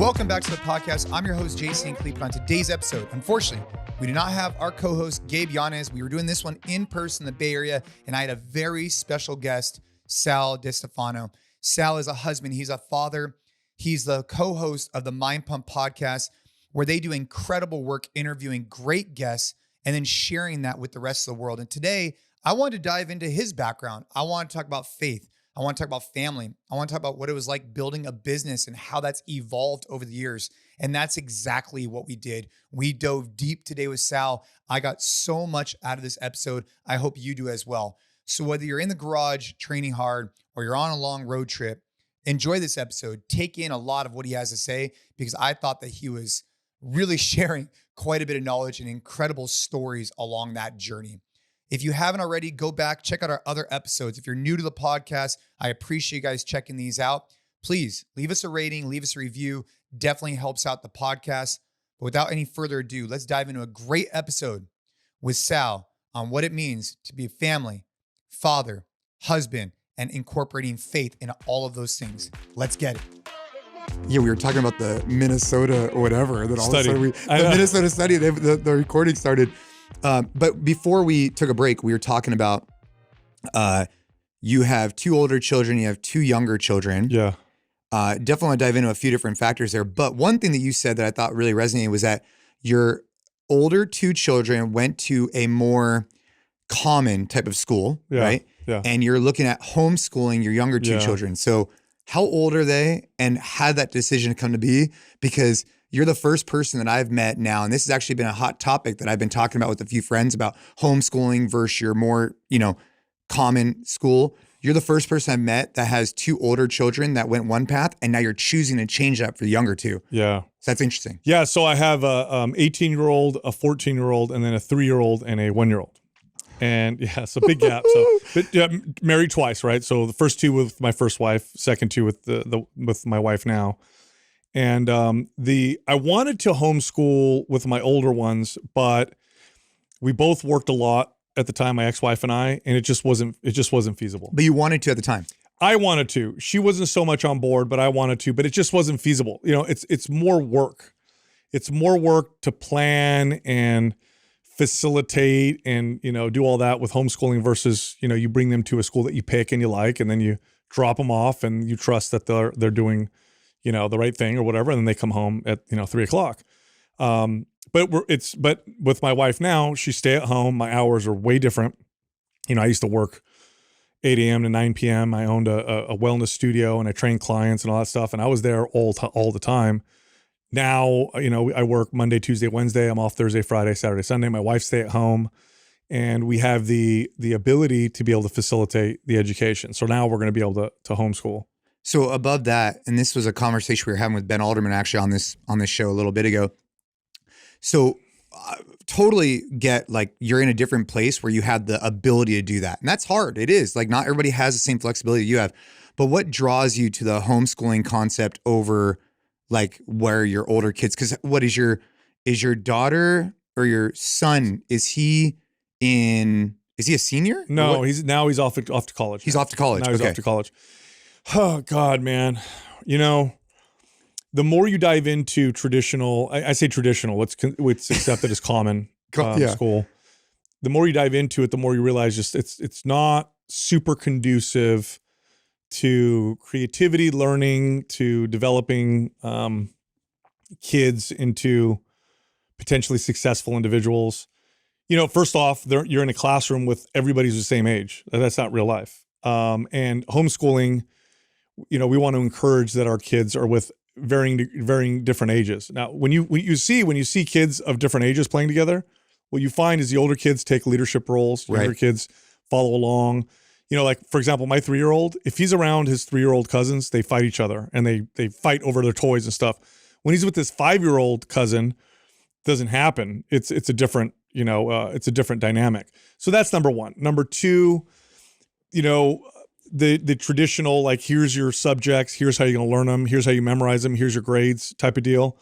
Welcome back to the podcast. I'm your host, Jason Khalipa. On today's episode, unfortunately, we do not have our co-host, Gabe Yanez. We were doing this one in person in the Bay Area, and I had a very special guest, Sal Di Stefano. Sal is a husband. He's a father. He's the co-host of the Mind Pump podcast, where they do incredible work interviewing great guests and then sharing that with the rest of the world. And today, I wanted to dive into his background. I want to talk about faith. I want to talk about family. I want to talk about what it was like building a business and how that's evolved over the years. And that's exactly what we did. We dove deep today with Sal. I got so much out of this episode. I hope you do as well. So whether you're in the garage training hard or you're on a long road trip, enjoy this episode. Take in a lot of what he has to say, because I thought that he was really sharing quite a bit of knowledge and incredible stories along that journey. If you haven't already, go back, check out our other episodes. If you're new to the podcast, I appreciate you guys checking these out. Please leave us a rating, leave us a review. Definitely helps out the podcast. But without any further ado, let's dive into a great episode with Sal on what it means to be a family, father, husband, and incorporating faith into all of those things. Let's get it. Yeah, we were talking about the Minnesota or whatever. Then all of a sudden, the Minnesota study, the recording started. But before we took a break, we were talking about you have two older children, you have two younger children. Yeah. Definitely want to dive into a few different factors there. But one thing that you said that I thought really resonated was that your older two children went to a more common type of school, right? Yeah. And you're looking at homeschooling your younger two children. So how old are they, and how did that decision come to be? Because you're the first person that I've met now, and this has actually been a hot topic that I've been talking about with a few friends about homeschooling versus your more, common school. You're the first person I've met that has two older children that went one path, and now you're choosing to change that for the younger two. Yeah. So that's interesting. Yeah. So I have a 18-year-old, a 14-year-old, and then a 3-year-old and a 1-year-old. And yeah, it's a big gap. So, but married twice, right? So the first two with my first wife, second two with with my wife now. And I wanted to homeschool with my older ones, but we both worked a lot at the time, my ex-wife and I, and it just wasn't feasible. But you wanted to at the time. I wanted to. She wasn't so much on board, but I wanted to, but it just wasn't feasible. It's more work. It's more work to plan and facilitate and, do all that with homeschooling versus, you bring them to a school that you pick and you like, and then you drop them off and you trust that they're doing, the right thing or whatever. And then they come home at, 3:00. But with my wife now, she stay at home. My hours are way different. I used to work 8 a.m. to 9 p.m. I owned a wellness studio and I trained clients and all that stuff. And I was there all the time. Now, I work Monday, Tuesday, Wednesday. I'm off Thursday, Friday, Saturday, Sunday. My wife stay at home, and we have the ability to be able to facilitate the education. So now we're going to be able to homeschool. So above that, and this was a conversation we were having with Ben Alderman actually on this show a little bit ago. So totally get like you're in a different place where you have the ability to do that. And that's hard. It is like not everybody has the same flexibility you have. But what draws you to the homeschooling concept over like where your older kids, because what is your daughter or your son, is he a senior? No, he's off to college. He's off to college. Now he's off to college. Oh God, man. The more you dive into traditional, I say traditional, what's accepted as common school, the more you dive into it, the more you realize just it's not super conducive to creativity, learning, to developing kids into potentially successful individuals. First off, you're in a classroom with everybody who's the same age. That's not real life. And homeschooling, we want to encourage that our kids are with varying different ages. Now, when you see kids of different ages playing together, what you find is the older kids take leadership roles, younger kids follow along. Like for example, my 3-year-old, if he's around his 3-year-old cousins, they fight each other and they fight over their toys and stuff. When he's with his 5-year-old cousin, it doesn't happen. It's a different, it's a different dynamic. So that's number one. Number two, the traditional, like, here's your subjects, here's how you're going to learn them, here's how you memorize them, here's your grades type of deal.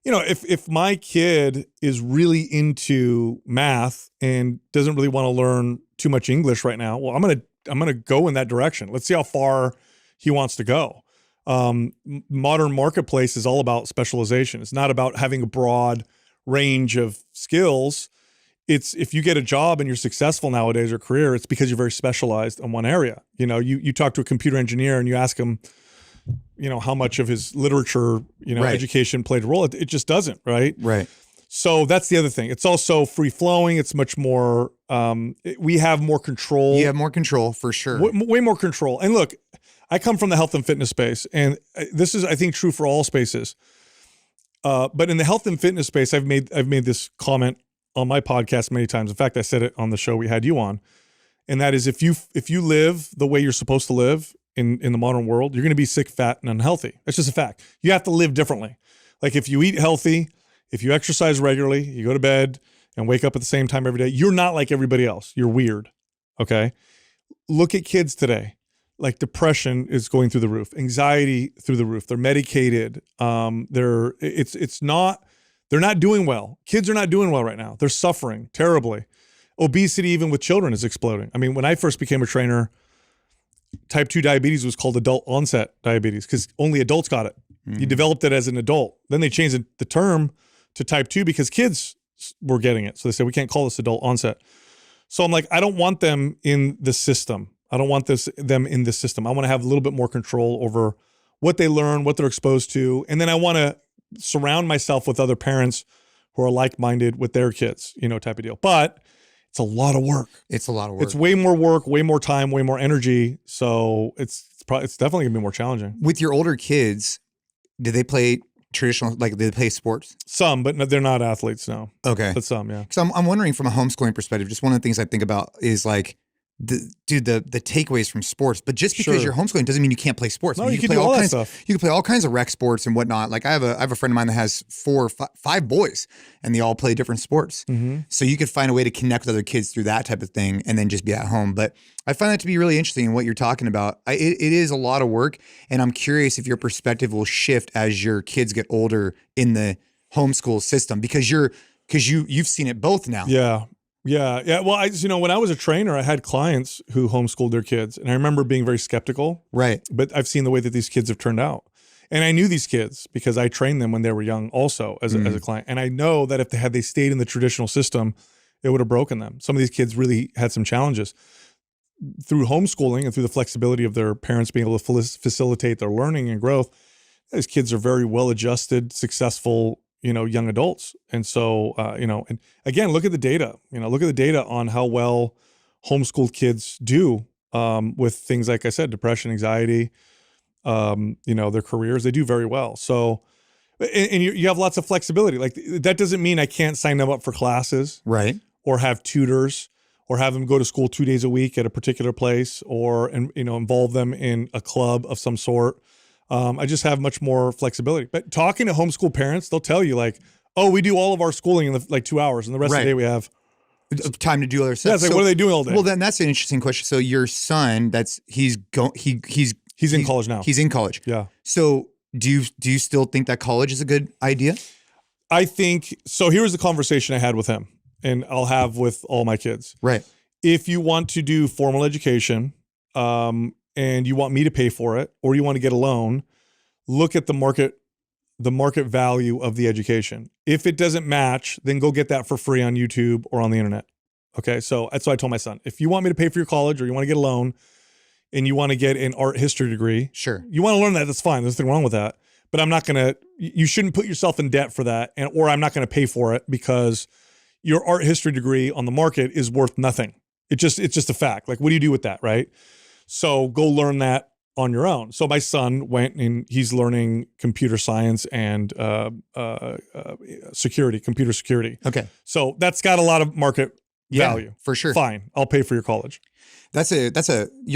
If my kid is really into math and doesn't really want to learn too much English right now, well, I'm going to go in that direction. Let's see how far he wants to go. Modern marketplace is all about specialization. It's not about having a broad range of skills. It's if you get a job and you're successful nowadays or career, it's because you're very specialized in one area. You know, you talk to a computer engineer and you ask him, you know, how much of his literature, you know, right. education played a role. It just doesn't, right? Right. So that's the other thing. It's also free flowing. It's much more, we have more control. You have more control for sure. Way more control. And look, I come from the health and fitness space, and this is, I think, true for all spaces. But in the health and fitness space, I've made this comment on my podcast many times. In fact, I said it on the show we had you on, and that is if you live the way you're supposed to live in the modern world, you're going to be sick, fat, and unhealthy. That's just a fact. You have to live differently. Like if you eat healthy, if you exercise regularly, you go to bed and wake up at the same time every day, you're not like everybody else. You're weird. Okay. Look at kids today. Like depression is going through the roof, anxiety through the roof. They're medicated. They're not doing well. Kids are not doing well right now. They're suffering terribly. Obesity, even with children, is exploding. I mean, when I first became a trainer, type 2 diabetes was called adult onset diabetes because only adults got it. Mm-hmm. You developed it as an adult. Then they changed the term to type 2 because kids were getting it. So they said, we can't call this adult onset. So I'm like, I don't want them in the system. I don't want them in this system. I want to have a little bit more control over what they learn, what they're exposed to. And then I want to surround myself with other parents who are like-minded with their kids, you know, type of deal. But it's a lot of work. It's a lot of work. It's way more work, way more time, way more energy. So it's definitely gonna be more challenging. With your older kids, do they play traditional, like do they play sports? Some, but they're not athletes, no. Okay. But some, yeah. Because I'm wondering from a homeschooling perspective, just one of the things I think about is like, the takeaways from sports, but just because you're homeschooling doesn't mean you can't play sports. No, I mean, you can do all that stuff. You can play all kinds of rec sports and whatnot. Like I have a friend of mine that has 4 or 5 boys, and they all play different sports. Mm-hmm. So you could find a way to connect with other kids through that type of thing, and then just be at home. But I find that to be really interesting in what you're talking about. It is a lot of work, and I'm curious if your perspective will shift as your kids get older in the homeschool system because you've seen it both now. Yeah. Yeah. Well, when I was a trainer, I had clients who homeschooled their kids, and I remember being very skeptical. Right. But I've seen the way that these kids have turned out, and I knew these kids because I trained them when they were young, also as a client. And I know that if they stayed in the traditional system, it would have broken them. Some of these kids really had some challenges through homeschooling and through the flexibility of their parents being able to facilitate their learning and growth. These kids are very well-adjusted, successful, young adults. And so, and again, look at the data, look at the data on how well homeschooled kids do with things, like I said, depression, anxiety, their careers, they do very well. So, and you have lots of flexibility. Like that doesn't mean I can't sign them up for classes, right? Or have tutors or have them go to school 2 days a week at a particular place or, involve them in a club of some sort. I just have much more flexibility. But talking to homeschool parents, they'll tell you like, oh, we do all of our schooling in 2 hours, and the rest of the day we have time to do other stuff. Yeah, it's like, what are they doing all day? Well, then that's an interesting question. So your son, he's in college now. He's in college. Yeah. So do you still think that college is a good idea? I think so. Here's the conversation I had with him, and I'll have with all my kids. Right. If you want to do formal education, and you want me to pay for it, or you want to get a loan, look at the market value of the education. If it doesn't match, then go get that for free on YouTube or on the internet. Okay. So that's what I told my son. If you want me to pay for your college or you want to get a loan and you want to get an art history degree, sure. You want to learn that, that's fine. There's nothing wrong with that. But you shouldn't put yourself in debt for that. Or I'm not going to pay for it because your art history degree on the market is worth nothing. It's just a fact. Like, what do you do with that? Right. So go learn that on your own. So my son went and he's learning computer science and computer security. Okay. So that's got a lot of market value. For sure. Fine. I'll pay for your college. You're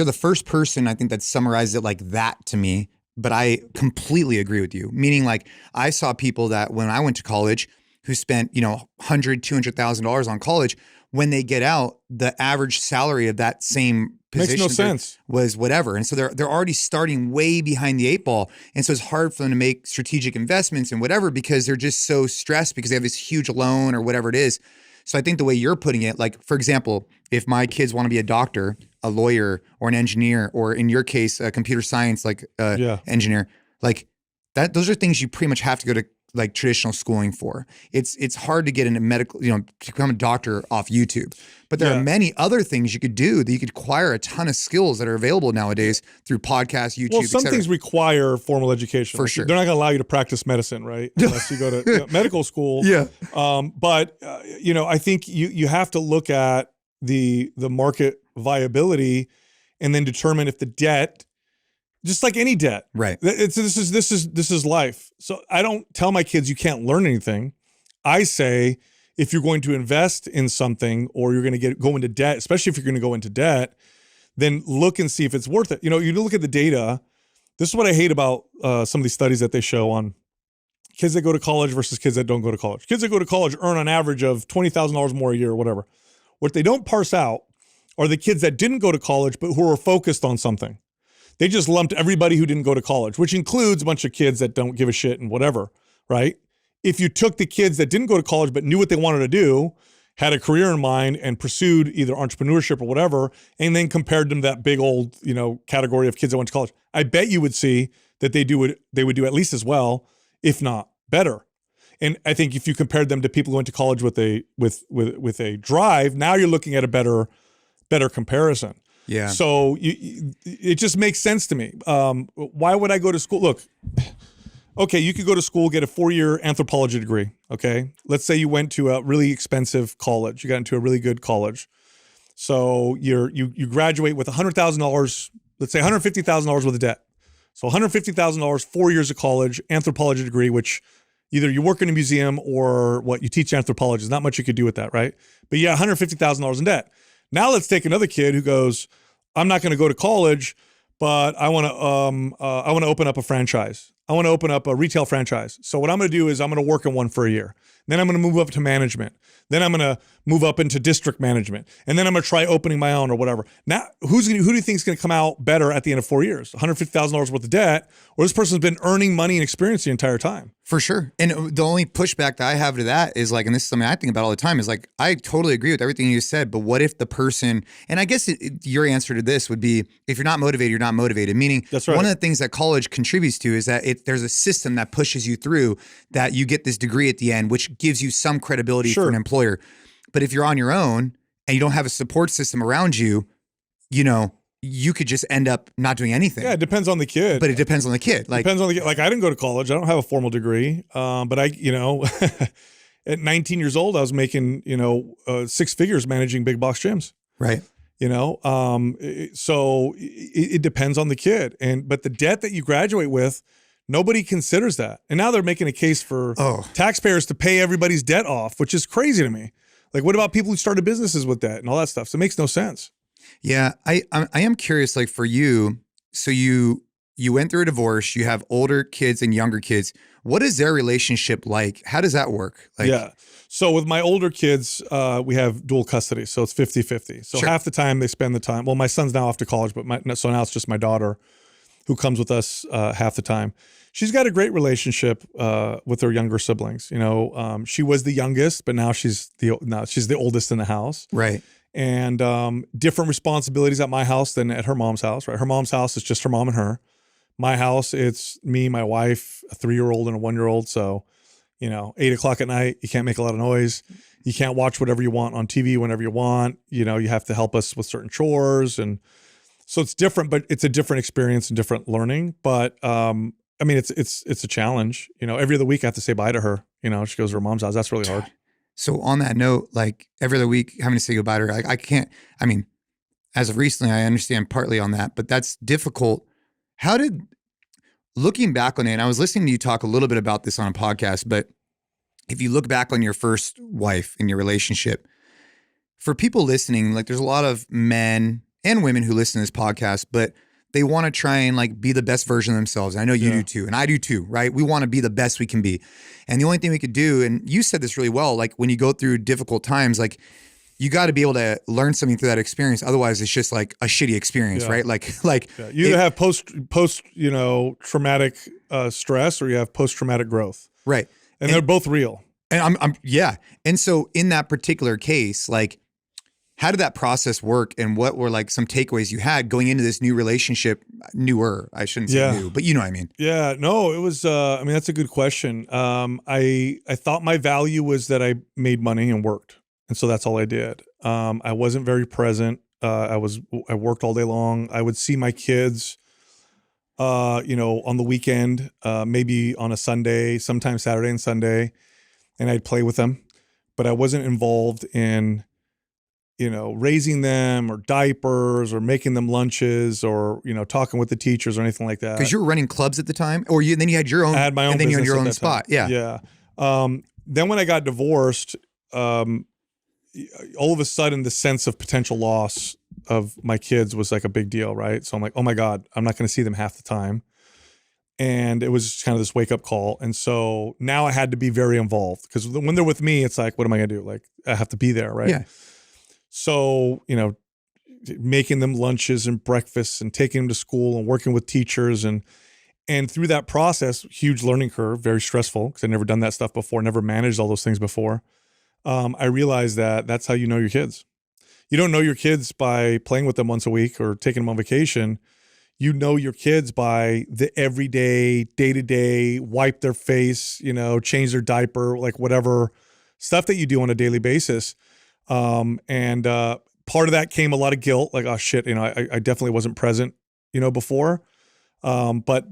the first person I think that summarized it like that to me, but I completely agree with you. Meaning like I saw people that when I went to college who spent, $100,000, $200,000 on college, when they get out, the average salary of that same position makes no sense was whatever. And so they're already starting way behind the 8 ball. And so it's hard for them to make strategic investments and whatever, because they're just so stressed because they have this huge loan or whatever it is. So I think the way you're putting it, like, for example, if my kids want to be a doctor, a lawyer, or an engineer, or in your case, a computer science, engineer, Like that, those are things you pretty much have to go to like traditional schooling for. It's hard to get into medical, to become a doctor off YouTube. But there are many other things you could do that you could acquire a ton of skills that are available nowadays through podcasts, YouTube, well, some things require formal education. For sure. They're not going to allow you to practice medicine, right? Unless you go to medical school. Yeah. But I think you have to look at the market viability and then determine if the debt, just like any debt, right? This is life. So I don't tell my kids you can't learn anything. I say if you're going to invest in something or you're going to go into debt, especially if you're going to go into debt, then look and see if it's worth it. You look at the data. This is what I hate about some of these studies that they show on kids that go to college versus kids that don't go to college. Kids that go to college earn an average of $20,000 more a year or whatever. What they don't parse out are the kids that didn't go to college but who were focused on something. They just lumped everybody who didn't go to college, which includes a bunch of kids that don't give a shit and whatever, right? If you took the kids that didn't go to college but knew what they wanted to do, had a career in mind, and pursued either entrepreneurship or whatever, and then compared them to that big old, category of kids that went to college, I bet you would see that they would do at least as well, if not better. And I think if you compared them to people who went to college with a drive, now you're looking at a better comparison. Yeah. So it just makes sense to me. Why would I go to school? Look, okay, you could go to school, get a 4-year anthropology degree. Okay. Let's say you went to a really expensive college. You got into a really good college. So you graduate with $100,000, let's say $150,000 worth of debt. So $150,000, 4 years of college, anthropology degree, which either you work in a museum or you teach anthropology. There's not much you could do with that, right? But yeah, $150,000 in debt. Now let's take another kid who goes, I'm not going to go to college, but I want to open up a franchise. I want to open up a retail franchise. So what I'm going to do is I'm going to work in one for a year. Then I'm going to move up to management. Then I'm going to move up into district management. And then I'm going to try opening my own or whatever. Now, who do you think is going to come out better at the end of 4 years? $150,000 worth of debt, or this person's been earning money and experience the entire time? For sure. And the only pushback that I have to that is like, and this is something I think about all the time, is like, I totally agree with everything you said, but what if the person, and I guess your answer to this would be, if you're not motivated, you're not motivated. Meaning, that's right. One of the things that college contributes to is that there's a system that pushes you through, that you get this degree at the end, which gives you some credibility for an employer. But if you're on your own and you don't have a support system around you, you could just end up not doing anything. Yeah, it depends on the kid. But it depends on the kid. Depends on the kid. Like, I didn't go to college. I don't have a formal degree. But I, at 19 years old, I was making, 6 figures managing big box gyms. Right. So it depends on the kid. But the debt that you graduate with, nobody considers that. And now they're making a case for taxpayers to pay everybody's debt off, which is crazy to me. Like, what about people who started businesses with debt and all that stuff? So it makes no sense. Yeah, I am curious, like for you, so you went through a divorce, you have older kids and younger kids. What is their relationship like? How does that work? So with my older kids, we have dual custody. So it's 50-50. So half the time they spend the time. Well, my son's now off to college, so now it's just my daughter who comes with us half the time. She's got a great relationship with her younger siblings. She was the youngest, but now she's the oldest in the house. Right. And different responsibilities at my house than at her mom's house, right? Her mom's house is just her mom and her. My house, it's me, my wife, a 3-year-old and a 1-year-old. So, 8 o'clock at night, you can't make a lot of noise. You can't watch whatever you want on TV whenever you want. You have to help us with certain chores. And so it's different, but it's a different experience and different learning. But it's a challenge. Every other week I have to say bye to her. She goes to her mom's house. That's really hard. So on that note, like every other week having to say goodbye to her, I can't, as of recently, I understand partly on that, but that's difficult. Looking back on it, and I was listening to you talk a little bit about this on a podcast, but if you look back on your first wife and your relationship, for people listening, like there's a lot of men and women who listen to this podcast, but they want to try and like be the best version of themselves. And I know you do too, and I do too, right? We want to be the best we can be. And the only thing we could do, and you said this really well, like when you go through difficult times, like you got to be able to learn something through that experience. Otherwise it's just like a shitty experience, right? You either have post traumatic stress, or you have post-traumatic growth. Right. And they're both real. And And so in that particular case, like, how did that process work, and what were like some takeaways you had going into this new relationship? Newer, I shouldn't say new, but you know what I mean? Yeah, no, it was, I mean, that's a good question. I thought my value was that I made money and worked. And so that's all I did. I wasn't very present. I worked all day long. I would see my kids, on the weekend, maybe on a Sunday, sometimes Saturday and Sunday, and I'd play with them, but I wasn't involved in, raising them or diapers or making them lunches or, talking with the teachers or anything like that. Because you were running clubs at the time, or then you had your own. I had my own, and then you had your own time. spot. Yeah. Yeah. Then when I got divorced, all of a sudden the sense of potential loss of my kids was like a big deal, right? So I'm like, oh my God, I'm not going to see them half the time. And it was kind of this wake up call. And so now I had to be very involved, because when they're with me, it's like, what am I going to do? Like, I have to be there, right? Yeah. So, making them lunches and breakfasts and taking them to school and working with teachers. And through that process, huge learning curve, very stressful, because I'd never done that stuff before, never managed all those things before. I realized that that's how you know your kids. You don't know your kids by playing with them once a week or taking them on vacation. You know your kids by the everyday, day-to-day, wipe their face, change their diaper, like whatever stuff that you do on a daily basis. And part of that came a lot of guilt, like, oh shit, I definitely wasn't present, before. But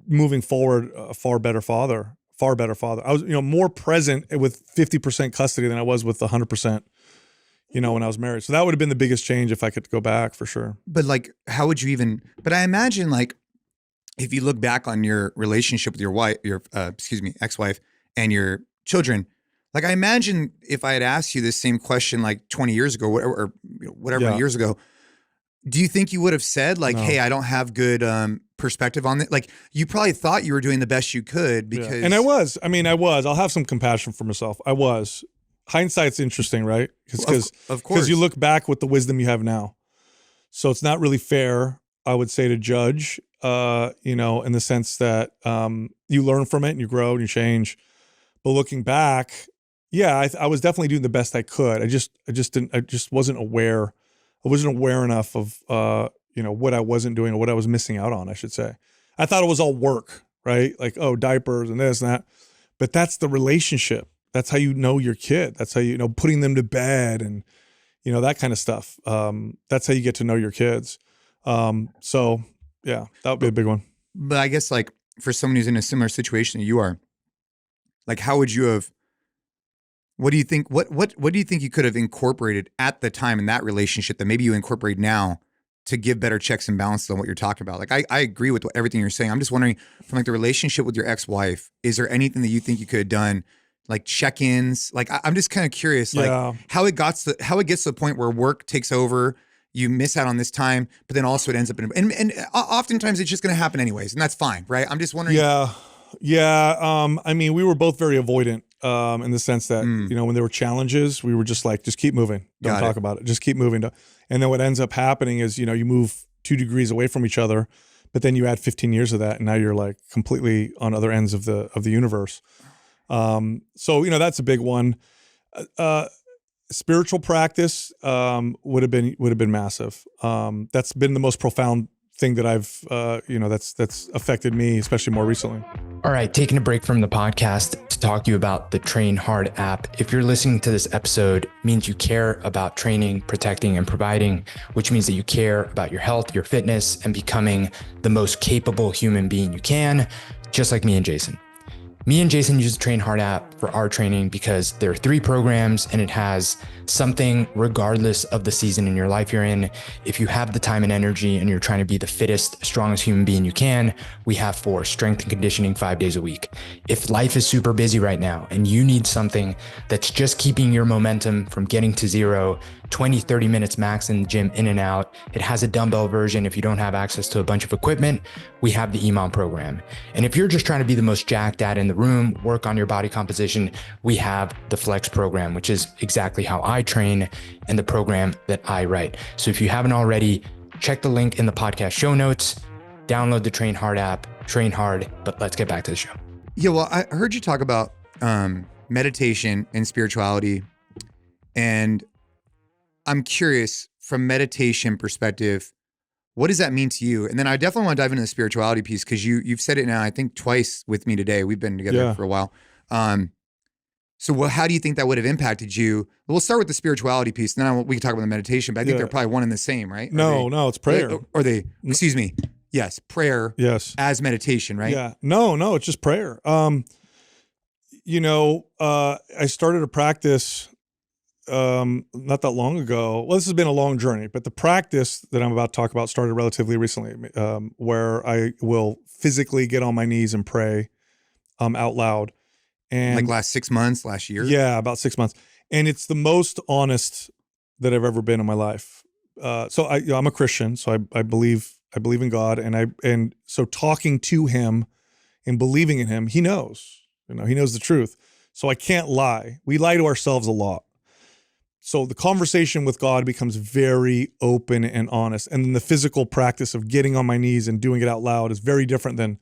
moving forward, a far better father. I was, more present with 50% custody than I was with 100%, when I was married. So that would have been the biggest change if I could go back, for sure. But like, how would you but I imagine, like, if you look back on your relationship with your wife, ex-wife, and your children, like, I imagine if I had asked you this same question like 20 years ago or whatever years ago, do you think you would have said like, no, hey, I don't have good perspective on it? Like, you probably thought you were doing the best you could because. Yeah. And I was. I'll have some compassion for myself. I was. Hindsight's interesting, right? Because of course, you look back with the wisdom you have now. So it's not really fair, I would say, to judge, in the sense that you learn from it and you grow and you change. But looking back, yeah, I was definitely doing the best I could. I just wasn't aware. I wasn't aware enough of, what I wasn't doing or what I was missing out on, I should say. I thought it was all work, right? Like, oh, diapers and this and that. But that's the relationship. That's how you know your kid. That's how putting them to bed and, that kind of stuff. That's how you get to know your kids. So yeah, that would be a big one. But I guess, like, for someone who's in a similar situation that you are, like, how would you have, what do you think, what do you think you could have incorporated at the time in that relationship that maybe you incorporate now to give better checks and balances on what you're talking about? Like, I agree with everything you're saying. I'm just wondering, from like the relationship with your ex-wife, is there anything that you think you could have done, like check-ins? Like, I'm just kind of curious, like how it gets to the point where work takes over, you miss out on this time, but then also it ends up and oftentimes it's just going to happen anyways, and that's fine, right? I'm just wondering. Yeah. I mean, we were both very avoidant in the sense that, when there were challenges, we were just like, just keep moving. Don't talk about it. Just keep moving. And then what ends up happening is, you move 2 degrees away from each other, but then you add 15 years of that, and now you're like completely on other ends of the universe. So, that's a big one. Spiritual practice would have been massive. That's been the most profound thing that I've, that's affected me, especially more recently. All right, taking a break from the podcast to talk to you about the Train Hard app. If you're listening to this episode, it means you care about training, protecting, and providing, which means that you care about your health, your fitness, and becoming the most capable human being you can, just like me and Jason. Me and Jason use the Train Hard app for our training because there are 3 programs and it has something regardless of the season in your life you're in. If you have the time and energy and you're trying to be the fittest, strongest human being you can, we have 4 strength and conditioning 5 days a week. If life is super busy right now and you need something that's just keeping your momentum from getting to 0, 20, 30 minutes max in the gym, in and out. It has a dumbbell version. If you don't have access to a bunch of equipment, we have the EMOM program. And if you're just trying to be the most jacked dad in the room, work on your body composition, we have the Flex program, which is exactly how I train and the program that I write. So if you haven't already, check the link in the podcast show notes, download the Train Hard app, train hard, but let's get back to the show. Yeah, well, I heard you talk about meditation and spirituality, and I'm curious from meditation perspective, what does that mean to you? And then I definitely want to dive into the spirituality piece because you've said it now, I think twice with me today. We've been together for a while. So how do you think that would have impacted you? We'll start with the spirituality piece, and then we can talk about the meditation, but I think they're probably one and the same, right? No, it's prayer. Excuse me. Yes, prayer as meditation, right? Yeah. No, it's just prayer. I started a practice not that long ago. Well, this has been a long journey, but the practice that I'm about to talk about started relatively recently, where I will physically get on my knees and pray out loud. And like last 6 months, last year? Yeah, about 6 months. And it's the most honest that I've ever been in my life. So I'm a Christian, so I believe in God, and so talking to him and believing in him, he knows. He knows the truth. So I can't lie. We lie to ourselves a lot. So the conversation with God becomes very open and honest. And then the physical practice of getting on my knees and doing it out loud is very different than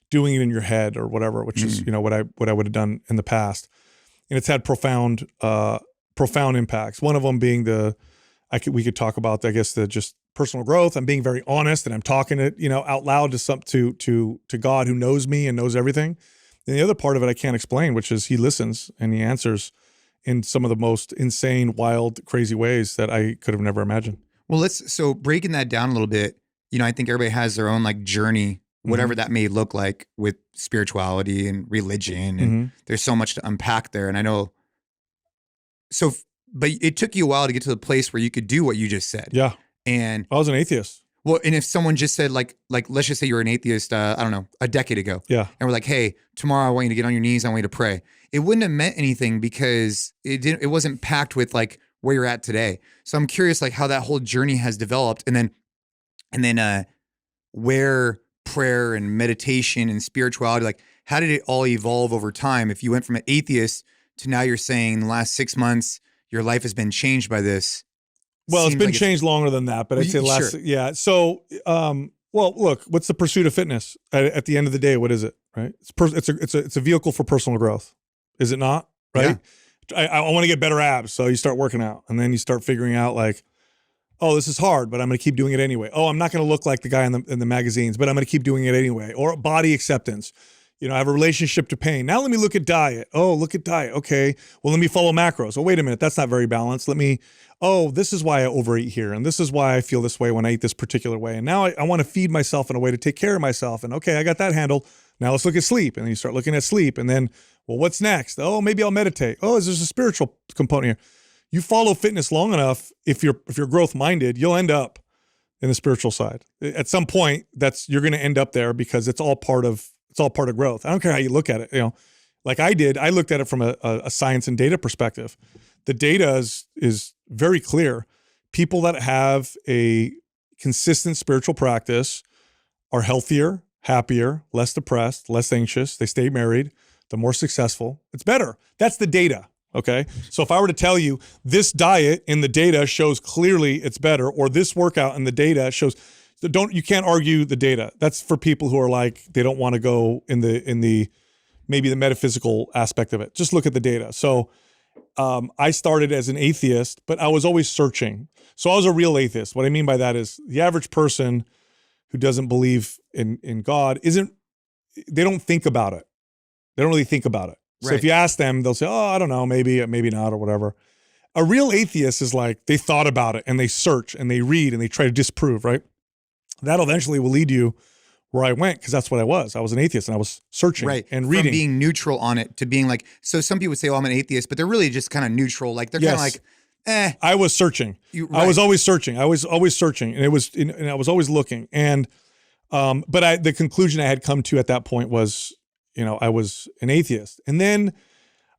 doing it in your head or whatever, which is, what I would have done in the past. And it's had profound impacts. One of them being we could talk about, I guess, the just personal growth. I'm being very honest and I'm talking it, out loud to God who knows me and knows everything. And the other part of it I can't explain, which is he listens and he answers in some of the most insane, wild, crazy ways that I could have never imagined. Well, so breaking that down a little bit, I think everybody has their own journey, whatever that may look like with spirituality and religion. And there's so much to unpack there. And I know, but it took you a while to get to the place where you could do what you just said. Yeah. And I was an atheist. Well, and if someone just said like, let's just say you're an atheist, I don't know, a decade ago. Yeah. And we're like, hey, tomorrow I want you to get on your knees. I want you to pray. It wouldn't have meant anything because it wasn't packed with where you're at today. So I'm curious how that whole journey has developed and then where prayer and meditation and spirituality, how did it all evolve over time? If you went from an atheist to now you're saying in the last 6 months, your life has been changed by this. Well, it's been changed longer than that, but I'd say yeah. So, look, what's the pursuit of fitness? At the end of the day, what is it, right? It's a vehicle for personal growth. Is it not? Right. Yeah. I want to get better abs. So you start working out and then you start figuring out oh, this is hard, but I'm going to keep doing it anyway. Oh, I'm not going to look like the guy in the magazines, but I'm going to keep doing it anyway. Or body acceptance. I have a relationship to pain. Now let me look at diet. Oh, look at diet. Okay. Well, let me follow macros. Oh, wait a minute. That's not very balanced. This is why I overeat here. And this is why I feel this way when I eat this particular way. And now I want to feed myself in a way to take care of myself. And okay, I got that handled. Now let's look at sleep. And then you start looking at sleep. And then, well, what's next? Oh, maybe I'll meditate. Oh, there's a spiritual component here. You follow fitness long enough, if you're growth minded, you'll end up in the spiritual side. At some point, you're going to end up there because it's all part of growth. I don't care how you look at it. Like I did, I looked at it from a science and data perspective. The data is very clear. People that have a consistent spiritual practice are healthier, happier, less depressed, less anxious. They stay married. They're more successful. It's better. That's the data. Okay. So if I were to tell you this diet in the data shows clearly it's better, or this workout in the data shows, you can't argue the data. That's for people who are they don't want to go in the maybe the metaphysical aspect of it. Just look at the data. So I started as an atheist, but I was always searching. So I was a real atheist. What I mean by that is the average person who doesn't believe in God they don't think about it. They don't really think about it. So if you ask them, they'll say, oh, I don't know, maybe not or whatever. A real atheist is they thought about it and they search and they read and they try to disprove, right? That eventually will lead you where I went because that's what I was. I was an atheist and I was searching and reading. From being neutral on it to being so some people would say, oh, I'm an atheist, but they're really just kind of neutral. They're kind of I was searching. I was always searching. I was always searching and I was always looking. And, but the conclusion I had come to at that point was, I was an atheist. And then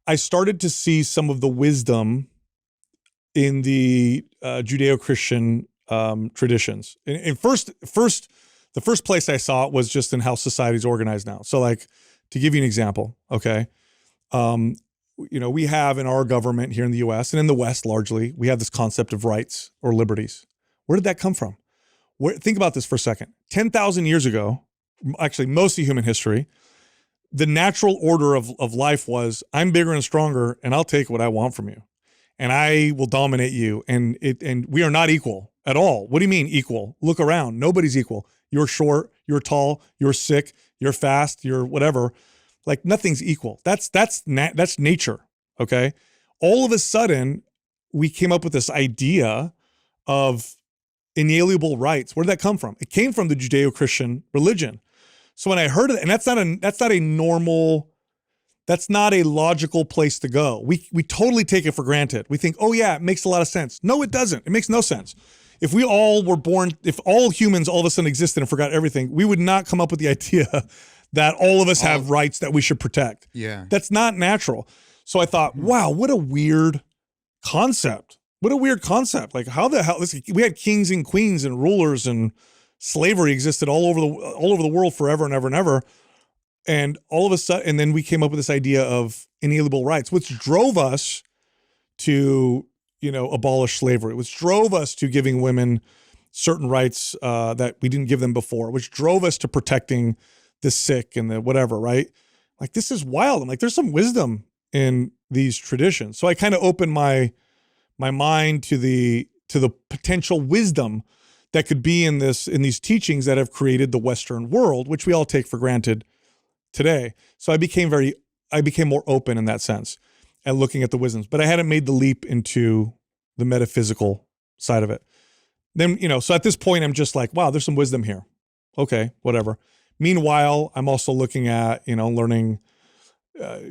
I started to see some of the wisdom in the Judeo-Christian traditions. And the first place I saw it was just in how society's organized now. So to give you an example, okay, we have in our government here in the US and in the West largely, we have this concept of rights or liberties. Where did that come from? Think about this for a second. 10,000 years ago, actually most of human history, the natural order of life was I'm bigger and stronger and I'll take what I want from you. and I will dominate you. And we are not equal at all. What do you mean equal? Look around. Nobody's equal. You're short, you're tall, you're sick, you're fast, you're whatever. Like nothing's equal. That's nature. Okay. All of a sudden we came up with this idea of inalienable rights. Where did that come from? It came from the Judeo-Christian religion. So when I heard of it, and that's not a logical place to go. We totally take it for granted. We think, oh yeah, it makes a lot of sense. No, it doesn't. It makes no sense. If we all were born, if all humans all of a sudden existed and forgot everything, we would not come up with the idea that all of us have rights that we should protect. Yeah. That's not natural. So I thought, wow, what a weird concept. What a weird concept. Like how the hell, we had kings and queens and rulers, and slavery existed all over the world forever and ever and ever. And all of a sudden, and then we came up with this idea of inalienable rights, which drove us to, abolish slavery, which drove us to giving women certain rights that we didn't give them before, which drove us to protecting the sick and the whatever, right? Like, this is wild. I'm like, there's some wisdom in these traditions. So I kind of opened my mind to the potential wisdom that could be in these teachings that have created the Western world, which we all take for granted today. So I became more open in that sense and looking at the wisdoms, but I hadn't made the leap into the metaphysical side of it. Then, so at this point, I'm just like, wow, there's some wisdom here. Okay, whatever. Meanwhile, I'm also looking at, learning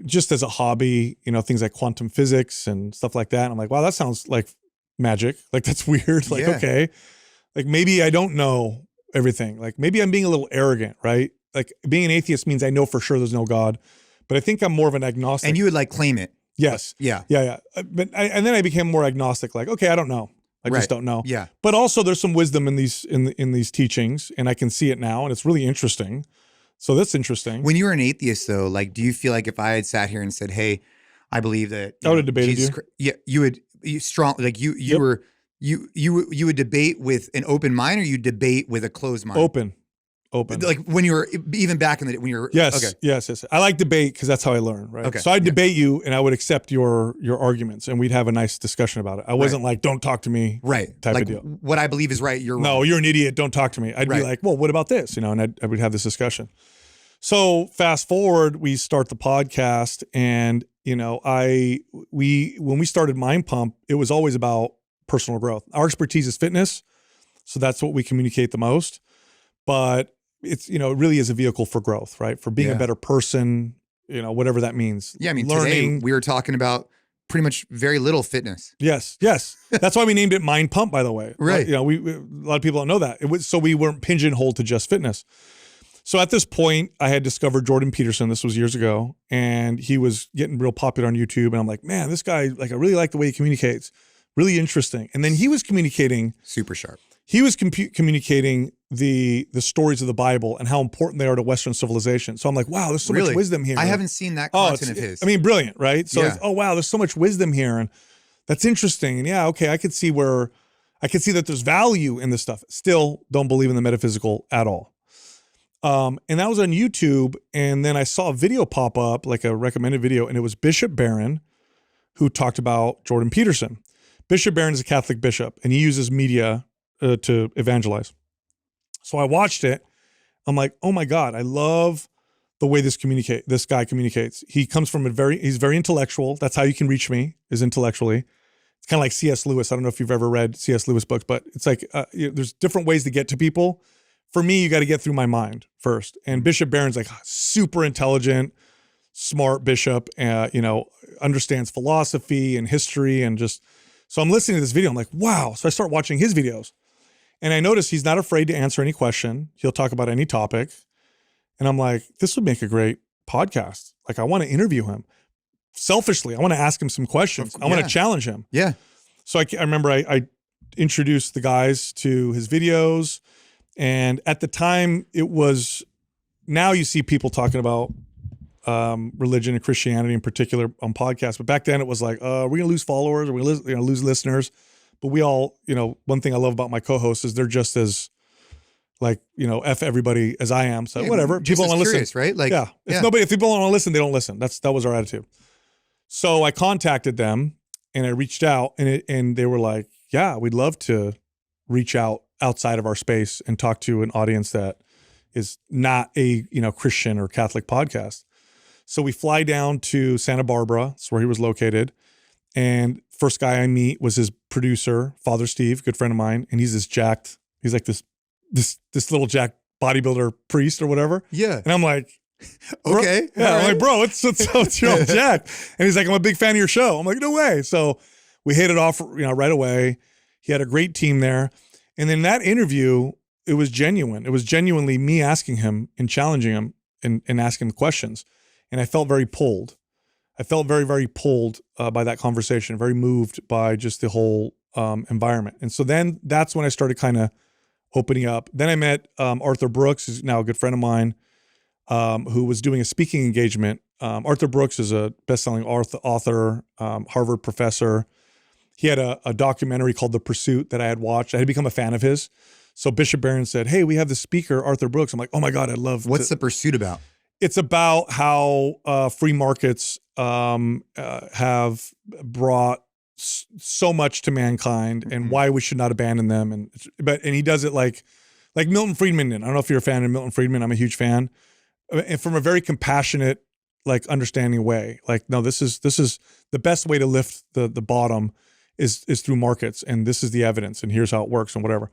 just as a hobby, things like quantum physics and stuff like that. And I'm like, wow, that sounds like magic. Like, that's weird. Like, okay, like maybe I don't know everything. Like maybe I'm being a little arrogant, right? Like being an atheist means I know for sure there's no God, but I think I'm more of an agnostic. And you would like claim it. Yes. Yeah. Yeah. And then I became more agnostic. Like, okay, I don't know. I just don't know. Yeah. But also there's some wisdom in these teachings, and I can see it now, and it's really interesting. So that's interesting. When you were an atheist though, like, do you feel like if I had sat here and said, hey, I believe that I would have debated Jesus, you. You would would debate with an open mind, or you debate with a closed mind? Open. Like when you were, even back in the day when you were. Yes. Okay. Yes. I like debate because that's how I learn. Right. Okay. So I'd debate you, and I would accept your arguments, and we'd have a nice discussion about it. I wasn't like, don't talk to me. Right. Type like, of deal. What I believe is right. You're wrong. No, you're an idiot. Don't talk to me. I'd be like, well, what about this? And I would have this discussion. So fast forward, we start the podcast, and when we started Mind Pump, it was always about personal growth. Our expertise is fitness, so that's what we communicate the most. But it's it really is a vehicle for growth, right? For being a better person, whatever that means. Yeah, I mean, learning. Today we were talking about pretty much very little fitness. Yes. That's why we named it Mind Pump, by the way. Right. We a lot of people don't know that. It was so we weren't pigeonholed to just fitness. So at this point, I had discovered Jordan Peterson. This was years ago, and he was getting real popular on YouTube. And I'm like, man, this guy, like, I really like the way he communicates. Really interesting. And then he was communicating super sharp. He was communicating the stories of the Bible and how important they are to Western civilization. So I'm like, wow, there's so much wisdom here. I haven't seen that content of his. I mean, brilliant, right? So it's, oh wow, there's so much wisdom here, and that's interesting. And yeah, okay, I could see that there's value in this stuff. Still don't believe in the metaphysical at all. And that was on YouTube, and then I saw a video pop up, like a recommended video, and it was Bishop Barron who talked about Jordan Peterson. Bishop Barron is a Catholic bishop, and he uses media to evangelize. So I watched it. I'm like, oh my God, I love the way this guy communicates. He comes from he's very intellectual. That's how you can reach me, is intellectually. It's kind of like C.S. Lewis. I don't know if you've ever read C.S. Lewis books, but it's like, there's different ways to get to people. For me, you got to get through my mind first. And Bishop Barron's like super intelligent, smart bishop, understands philosophy and history, and just, so I'm listening to this video. I'm like, wow. So I start watching his videos, and I notice he's not afraid to answer any question. He'll talk about any topic. And I'm like, this would make a great podcast. Like, I want to interview him. Selfishly, I want to ask him some questions. I want to challenge him. Yeah. So I remember I introduced the guys to his videos. And at the time, it was, now you see people talking about religion and Christianity in particular on podcasts. But back then it was like, we're going to lose followers, or we're going to lose listeners. But we all, one thing I love about my co-hosts is they're just as like, F everybody as I am. So whatever. People want to listen. Right? Like, if people don't want to listen, they don't listen. That was our attitude. So I contacted them, And I reached out and they were like, yeah, we'd love to reach out outside of our space and talk to an audience that is not a, Christian or Catholic podcast. So we fly down to Santa Barbara. That's where he was located. And first guy I meet was his producer, Father Steve, good friend of mine. And he's like this little jacked bodybuilder priest or whatever. Yeah. And I'm like, okay. Yeah. I'm like, bro, it's you're all jacked. And he's like, I'm a big fan of your show. I'm like, no way. So we hit it off, right away. He had a great team there. And then that interview, it was genuine. It was genuinely me asking him and challenging him and asking questions. And I felt very pulled. I felt very, very pulled by that conversation, very moved by just the whole environment. And so then that's when I started kind of opening up. Then I met Arthur Brooks, who's now a good friend of mine, who was doing a speaking engagement. Arthur Brooks is a best-selling author, Harvard professor. He had a documentary called The Pursuit that I had watched. I had become a fan of his. So Bishop Barron said, hey, we have the speaker, Arthur Brooks. I'm like, oh my God, I'd love What's The Pursuit about? It's about how free markets have brought so much to mankind and why we should not abandon them. And he does it like Milton Friedman did. I don't know if you're a fan of Milton Friedman. I'm a huge fan. And from a very compassionate, understanding way. Like, no, this is the best way to lift the bottom is through markets. And this is the evidence. And here's how it works and whatever.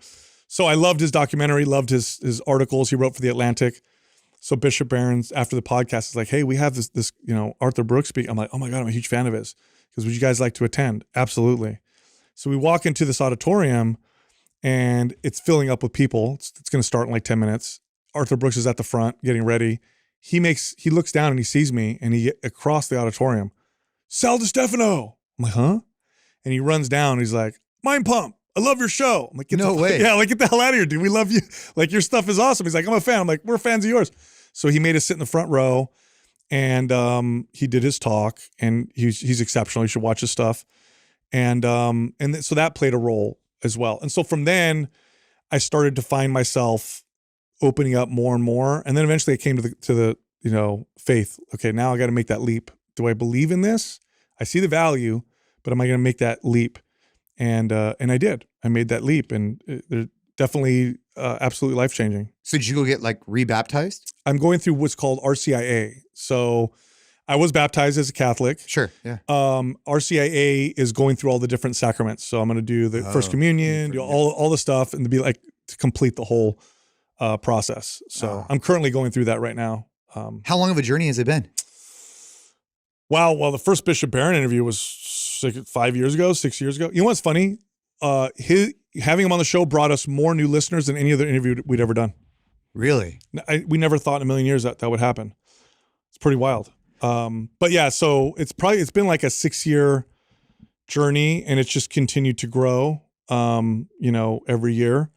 So I loved his documentary, loved his articles he wrote for The Atlantic. So Bishop Barron's after the podcast is like, hey, we have this Arthur Brooks speak. I'm like, oh my God, I'm a huge fan of his. Because would you guys like to attend? Absolutely. So we walk into this auditorium and it's filling up with people. It's going to start in 10 minutes. Arthur Brooks is at the front getting ready. He looks down and he sees me and he across the auditorium, Sal Di Stefano. I'm like, huh? And he runs down. And he's like, Mind Pump. I love your show. I'm like, no way. Yeah, get the hell out of here, dude. We love you. Your stuff is awesome. He's like, I'm a fan. I'm like, we're fans of yours. So he made us sit in the front row and he did his talk and he's exceptional. You should watch his stuff. And so that played a role as well. And so from then I started to find myself opening up more and more. And then eventually I came to the faith. Okay, now I got to make that leap. Do I believe in this? I see the value, but am I going to make that leap? And I did. I made that leap, and they're definitely absolutely life-changing. So did you go get rebaptized? I'm going through what's called RCIA. So I was baptized as a Catholic. Sure, yeah. RCIA is going through all the different sacraments. So I'm going to do the First Communion, do all the stuff, and to complete the whole process. So I'm currently going through that right now. How long of a journey has it been? Wow. Well, the first Bishop Barron interview was 6 years ago. You know what's funny? Having him on the show brought us more new listeners than any other interview we'd ever done. Really? We never thought in a million years that would happen. It's pretty wild. But yeah, so it's been like a 6-year journey, and it's just continued to grow, every year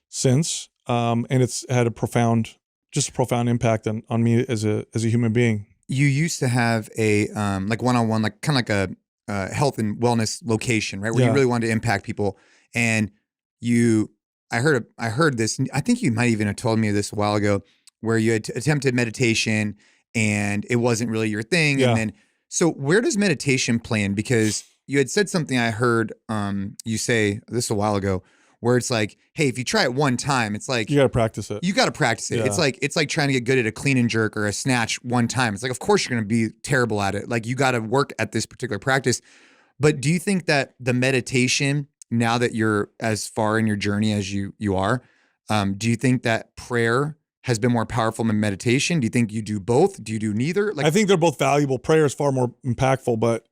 since. And it's had a profound impact on me as a human being. You used to have a one-on-one, kind of like a health and wellness location, right? Where you really wanted to impact people. And I heard this, I think you might even have told me this a while ago, where you had attempted meditation and it wasn't really your thing. Yeah. And then, so where does meditation play in? Because you had said something I heard you say this a while ago, where it's like, hey, if you try it one time, it's like you got to practice it. You got to practice it. Yeah. It's like trying to get good at a clean and jerk or a snatch one time. It's like, of course you're going to be terrible at it. You got to work at this particular practice. But do you think that the meditation, now that you're as far in your journey as you are, do you think that prayer has been more powerful than meditation? Do you think you do both? Do you do neither? I think they're both valuable. Prayer is far more impactful, but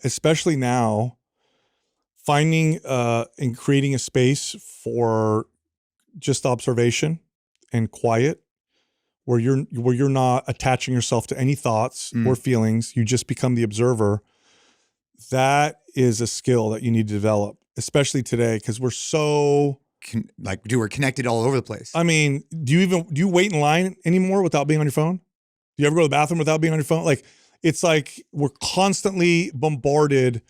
especially now, finding and creating a space for just observation and quiet, where you're not attaching yourself to any thoughts or feelings. You just become the observer. That is a skill that you need to develop, especially today, because we're so we're connected all over the place. I mean, do you wait in line anymore without being on your phone? Do you ever go to the bathroom without being on your phone? It's like we're constantly bombarded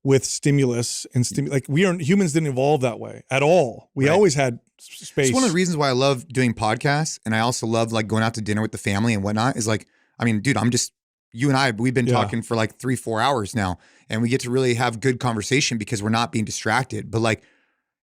with stimulus and humans didn't evolve that way at all. We always had space. It's one of the reasons why I love doing podcasts, and I also love going out to dinner with the family and whatnot. Is dude, I'm just you and we've been talking for like 3-4 hours now, and we get to really have good conversation because we're not being distracted. But like,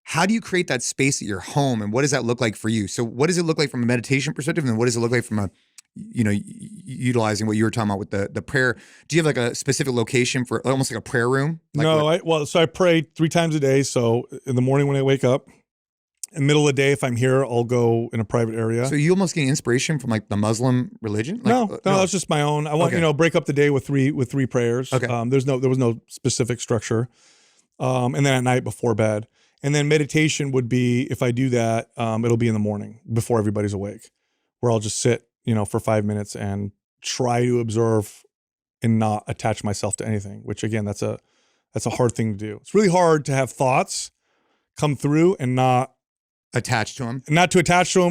how do you create that space at your home, and what does that look like for you? So what does it look like from a meditation perspective, and what does it look like from a, utilizing what you were talking about with the prayer? Do you have like a specific location for almost like a prayer room? Like no, so I pray 3 times a day. So in the morning when I wake up, in the middle of the day, if I'm here, I'll go in a private area. So you almost getting inspiration from like the Muslim religion? Like, no, that's just my own. I want, break up the day with three prayers. Okay. There was no specific structure. And then at night before bed. And then meditation would be, if I do that, it'll be in the morning before everybody's awake, where I'll just sit, for 5 minutes and try to observe and not attach myself to anything, which again, that's a hard thing to do. It's really hard to have thoughts come through and not attached to them,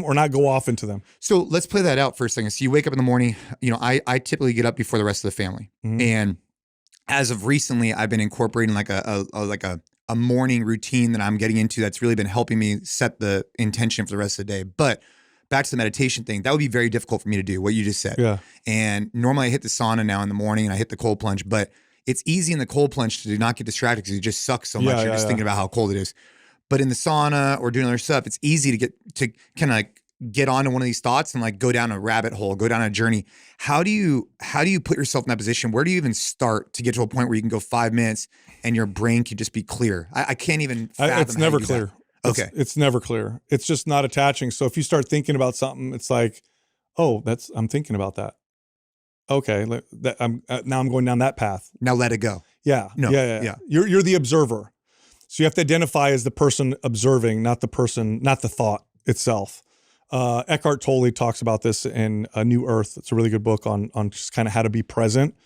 or not go off into them. So let's play that out for a second. So you wake up in the morning, I typically get up before the rest of the family. Mm-hmm. And as of recently, I've been incorporating like a morning routine that I'm getting into that's really been helping me set the intention for the rest of the day. But back to the meditation thing, that would be very difficult for me to do, what you just said. Yeah. And normally I hit the sauna now in the morning and I hit the cold plunge, but it's easy in the cold plunge to not get distracted because it just sucks so much. You're just thinking about how cold it is. But in the sauna or doing other stuff, it's easy to kind of like get onto one of these thoughts and like go down a rabbit hole, go down a journey. How do you put yourself in that position? Where do you even start to get to a point where you can go 5 minutes and your brain can just be clear? I can't even fathom. It's never clear. That. Okay. It's never clear. It's just not attaching. So if you start thinking about something, it's like, oh, I'm thinking about that. Okay. Now I'm going down that path. Now let it go. Yeah. No. Yeah. You're the observer. So you have to identify as the person observing, not the thought itself. Eckhart Tolle talks about this in A New Earth. It's a really good book on just kind of how to be present.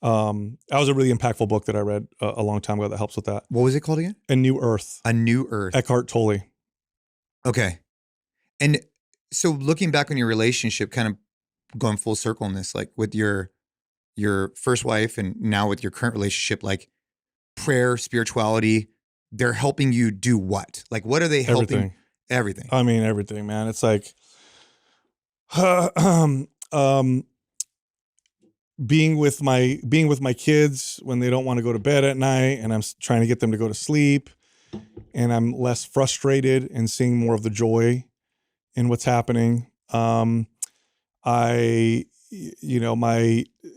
That was a really impactful book that I read a long time ago that helps with that. What was it called again? A New Earth. A New Earth. Eckhart Tolle. Okay. And so looking back on your relationship, kind of going full circle in this, like with your first wife and now with your current relationship, like prayer, spirituality, they're helping you do what? Like, what are they helping? Everything. I mean, everything, man. It's like, being with my kids when they don't want to go to bed at night, and I'm trying to get them to go to sleep, and I'm less frustrated and seeing more of the joy in what's happening. My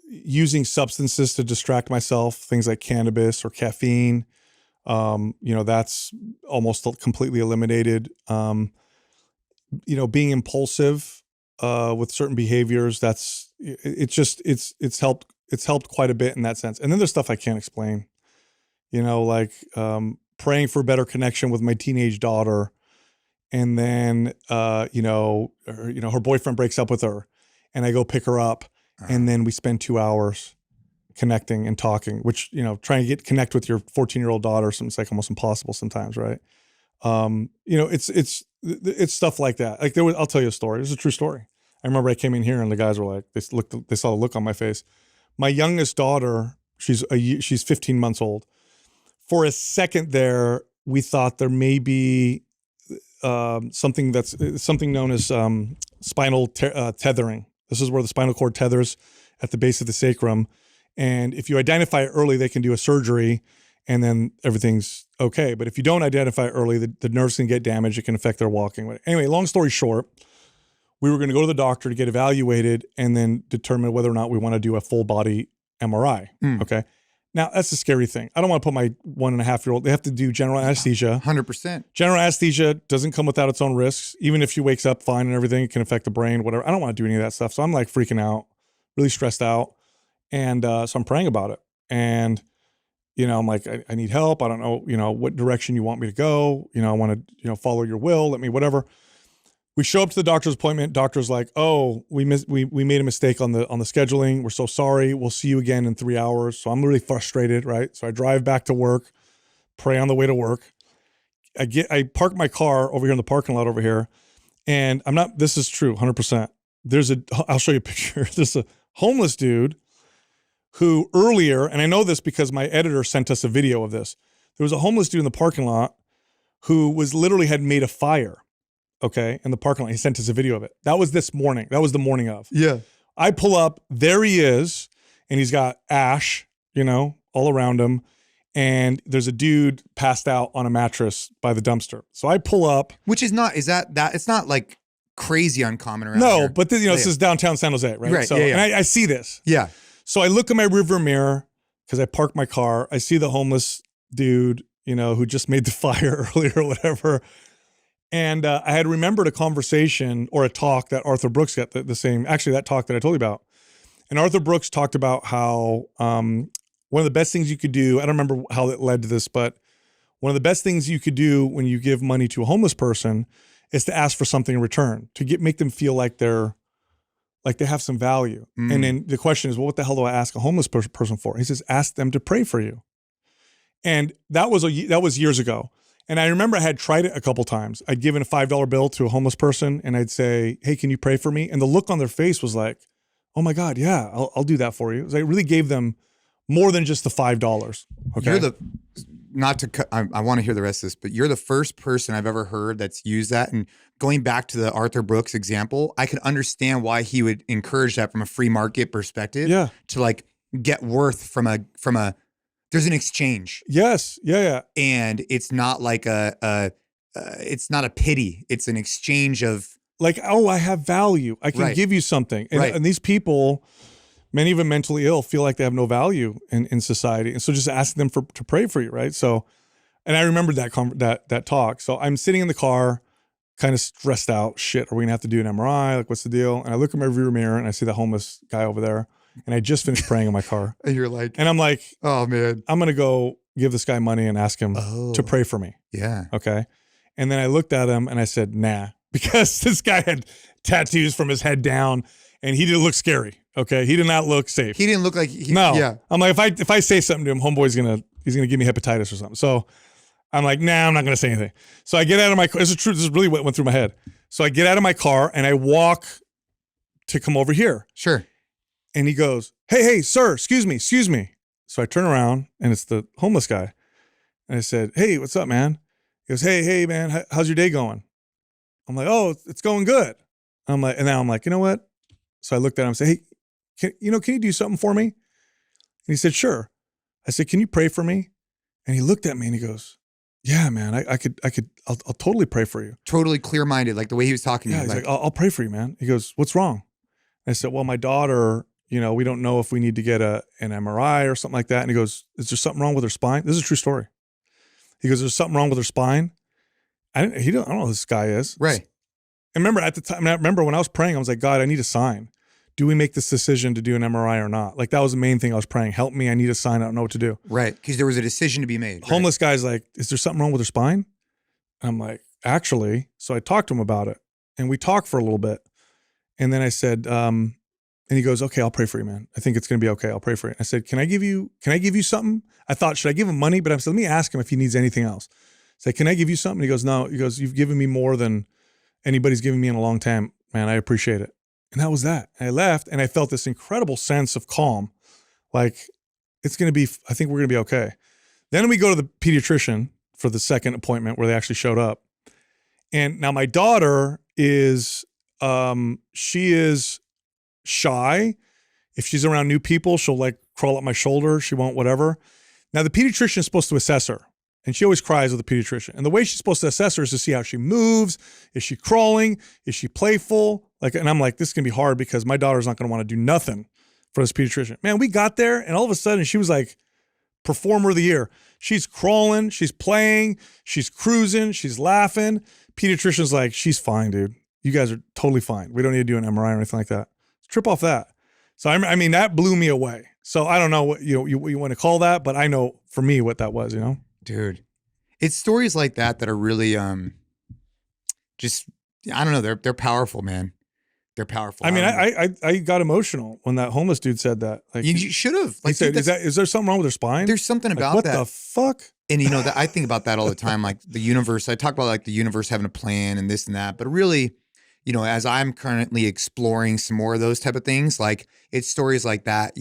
using substances to distract myself, things like cannabis or caffeine, that's almost completely eliminated. Being impulsive with certain behaviors, it's helped quite a bit in that sense. And then there's stuff I can't explain, like praying for better connection with my teenage daughter. And then, her boyfriend breaks up with her and I go pick her up, and then we spend 2 hours connecting and talking, which, trying to connect with your 14-year-old daughter, something's like almost impossible sometimes. Right. It's stuff like that. Like I'll tell you a story. It's a true story. I remember I came in here and the guys were like, they saw the look on my face. My youngest daughter, she's 15 months old. For a second there, we thought there may be something known as spinal tethering. This is where the spinal cord tethers at the base of the sacrum. And if you identify it early, they can do a surgery and then everything's okay. But if you don't identify it early, the nerves can get damaged. It can affect their walking. Anyway, long story short, we were going to go to the doctor to get evaluated and then determine whether or not we want to do a full body MRI. Okay. Now, that's a scary thing. I don't want to put my 1.5-year-old, they have to do general anesthesia. 100%. General anesthesia doesn't come without its own risks. Even if she wakes up fine and everything, it can affect the brain, whatever. I don't want to do any of that stuff. So I'm like freaking out, really stressed out. And so I'm praying about it. And, I'm like, I need help. I don't know, what direction you want me to go. I want to, follow your will, let me, whatever. We show up to the doctor's appointment. Doctor's like, oh, we made a mistake on the scheduling. We're so sorry. We'll see you again in 3 hours. So I'm really frustrated, right? So I drive back to work, pray on the way to work. I park my car over here in the parking lot over here. And this is true, 100%. I'll show you a picture. There's a homeless dude who earlier, and I know this because my editor sent us a video of this. There was a homeless dude in the parking lot who literally had made a fire. Okay, in the parking lot. He sent us a video of it. That was this morning. That was the morning of. Yeah. I pull up, there he is, and he's got ash, all around him. And there's a dude passed out on a mattress by the dumpster. So I pull up. Which is not, it's not like crazy uncommon around here. No, but this is downtown San Jose, right? Right, So, yeah. And I see this. Yeah. So I look in my rearview mirror because I parked my car. I see the homeless dude, who just made the fire earlier or whatever. And I had remembered a conversation or a talk that Arthur Brooks got that talk that I told you about. And Arthur Brooks talked about how one of the best things you could do, I don't remember how it led to this, but one of the best things you could do when you give money to a homeless person is to ask for something in return, to make them feel like they have some value. And then the question is, well, what the hell do I ask a homeless person for? He says, ask them to pray for you. And that was years ago. And I remember I had tried it a couple times. I'd given a $5 bill to a homeless person and I'd say, hey, can you pray for me? And the look on their face was like, oh my God, yeah, I'll do that for you. I really gave them more than just the $5. Okay. I want to hear the rest of this, but you're the first person I've ever heard that's used that. And going back to the Arthur Brooks example, I can understand why he would encourage that from a free market perspective. Yeah. To like get worth from a there's an exchange. Yes. Yeah. And it's not like it's not a pity. It's an exchange of like, oh, I have value. I can give you something. And these people, many of them mentally ill, feel like they have no value in society. And so just asking them to pray for you, right? So, and I remembered that talk. So I'm sitting in the car, kind of stressed out. Shit, are we gonna have to do an MRI? Like, what's the deal? And I look in my rear mirror and I see the homeless guy over there. And I just finished praying in my car. And you're like, and I'm like, oh man, I'm gonna go give this guy money and ask him to pray for me. Yeah. Okay. And then I looked at him and I said, nah, because this guy had tattoos from his head down and he didn't look scary. Okay. He did not look safe. He didn't look like no. Yeah. I'm like, if I say something to him, homeboy's he's gonna give me hepatitis or something. So I'm like, nah, I'm not gonna say anything. So I get out of my car. This is true. This is really what went through my head. So I get out of my car and I walk to come over here. Sure. And he goes, hey, sir, excuse me. So I turn around and it's the homeless guy. And I said, hey, what's up, man? He goes, hey, man, how's your day going? I'm like, oh, it's going good. And now I'm like, you know what? So I looked at him and said, hey, can you do something for me? And he said, sure. I said, can you pray for me? And he looked at me and he goes, yeah, man, I'll totally pray for you. Totally clear-minded, like the way he was talking to you. He's like, I'll pray for you, man. He goes, what's wrong? And I said, well, my daughter, we don't know if we need to get an MRI or something like that. And he goes, is there something wrong with her spine? This is a true story. He goes, there's something wrong with her spine. I don't know who this guy is. Right. And remember at the time, when I was praying, I was like, God, I need a sign. Do we make this decision to do an MRI or not? Like that was the main thing I was praying. Help me. I need a sign. I don't know what to do. Right. Because there was a decision to be made. Homeless guy's like, is there something wrong with her spine? And I'm like, actually. So I talked to him about it and we talked for a little bit. And then I said, and he goes, okay, I'll pray for you, man. I think it's going to be okay. I'll pray for you. I said, can I give you something? I thought, should I give him money? But I said, let me ask him if he needs anything else. I said, can I give you something? He goes, no. He goes, you've given me more than anybody's given me in a long time, man. I appreciate it. And that was that. And I left and I felt this incredible sense of calm. Like I think we're going to be okay. Then we go to the pediatrician for the second appointment where they actually showed up. And now my daughter is, she is shy. If she's around new people, she'll like crawl up my shoulder. She won't, whatever. Now the pediatrician is supposed to assess her and she always cries with the pediatrician. And the way she's supposed to assess her is to see how she moves. Is she crawling? Is she playful? And I'm like, this is going to be hard because my daughter's not going to want to do nothing for this pediatrician. Man, we got there and all of a sudden she was like performer of the year. She's crawling, she's playing, she's cruising, she's laughing. Pediatrician's like, she's fine, dude. You guys are totally fine. We don't need to do an MRI or anything like that. Trip off that. So I mean, that blew me away. So I don't know what you want to call that, but I know for me what that was, Dude, it's stories like that are really just, I don't know, they're powerful, man. They're powerful. I mean, I got emotional when that homeless dude said that. Like you should have. Like, he said, is there something wrong with her spine? There's something about what that. What the fuck? And that I think about that all the time. Like the universe, I talk about like the universe having a plan and this and that, but really, as I'm currently exploring some more of those type of things, like it's stories like that,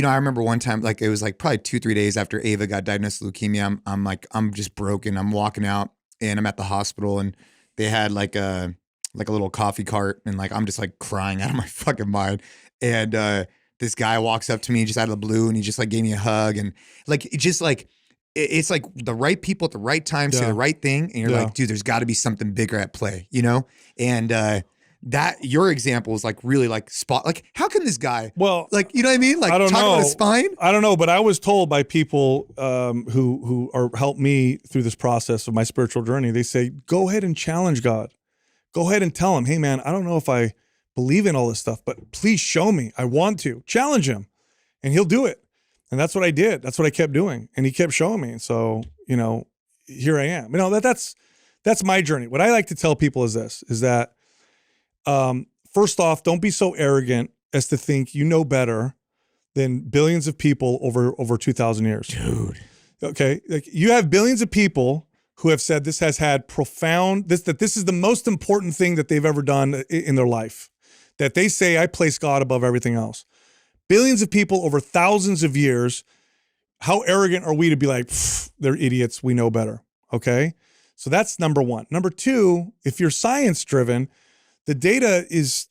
I remember one time, like it was like probably 2-3 days after Ava got diagnosed with leukemia. I'm just broken. I'm walking out and I'm at the hospital and they had like a little coffee cart and like I'm just like crying out of my fucking mind. And this guy walks up to me just out of the blue and he just like gave me a hug and like, it just like, it's like the right people at the right time say the right thing. And you're like, dude, there's got to be something bigger at play, you know? And that your example is like really like spot, like how can this guy, like, you know what I mean? Like I don't talk know. about his spine. I don't know, but I was told by people who helped me through this process of my spiritual journey. They say, go ahead and challenge God. Go ahead and tell him, hey man, I don't know if I believe in all this stuff, but please show me. I want to challenge him and he'll do it. And that's what I did. That's what I kept doing. And he kept showing me. And so, you know, here I am. You know, that's my journey. What I like to tell people is this, is that first off, don't be so arrogant as to think you know better than billions of people over 2,000 years. Dude. Okay. Like you have billions of people who have said this has had that this is the most important thing that they've ever done in their life. That they say, I place God above everything else. Billions of people over thousands of years. How arrogant are we to be like, they're idiots, we know better, okay? So that's number one. Number two, if you're science driven, the data is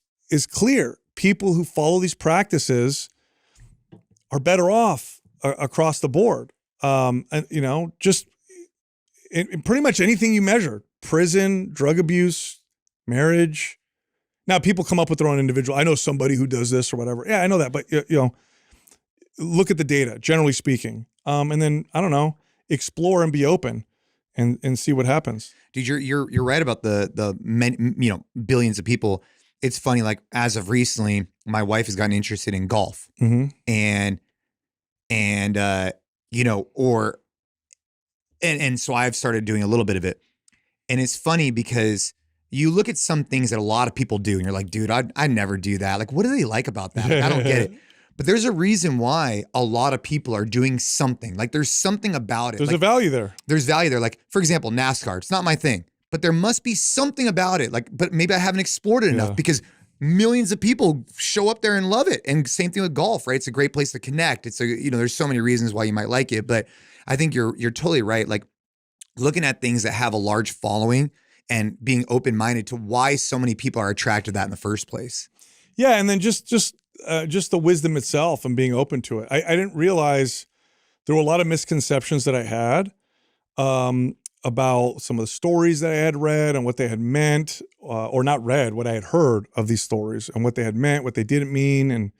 clear. People who follow these practices are better off across the board. And you know, just in pretty much anything you measure, prison, drug abuse, marriage. Now people come up with their own individual. I know somebody who does this or whatever. Yeah, I know that, but you know, look at the data, generally speaking. And then I don't know, explore and be open and see what happens. Dude, you're right about the you know, billions of people. It's funny, like as of recently, my wife has gotten interested in golf. And you know, and so I've started doing a little bit of it. And it's funny because you look at some things that a lot of people do and you're like, dude, I never do that. Like, what do they like about that? Like, I don't get it. But there's a reason why a lot of people are doing something. Like there's something about it. There's like, a value there. There's value there. Like, for example, NASCAR. It's not my thing, but there must be something about it. Like, but maybe I haven't explored it enough because millions of people show up there and love it. And same thing with golf, right? It's a great place to connect. It's you know, there's so many reasons why you might like it, but I think you're totally right. Like looking at things that have a large following and being open-minded to why so many people are attracted to that in the first place. Yeah. And then just the wisdom itself and being open to it. I didn't realize there were a lot of misconceptions that I had about some of the stories that I had read and what they had meant, or not read, what I had heard of these stories and what they had meant, what they didn't mean. And,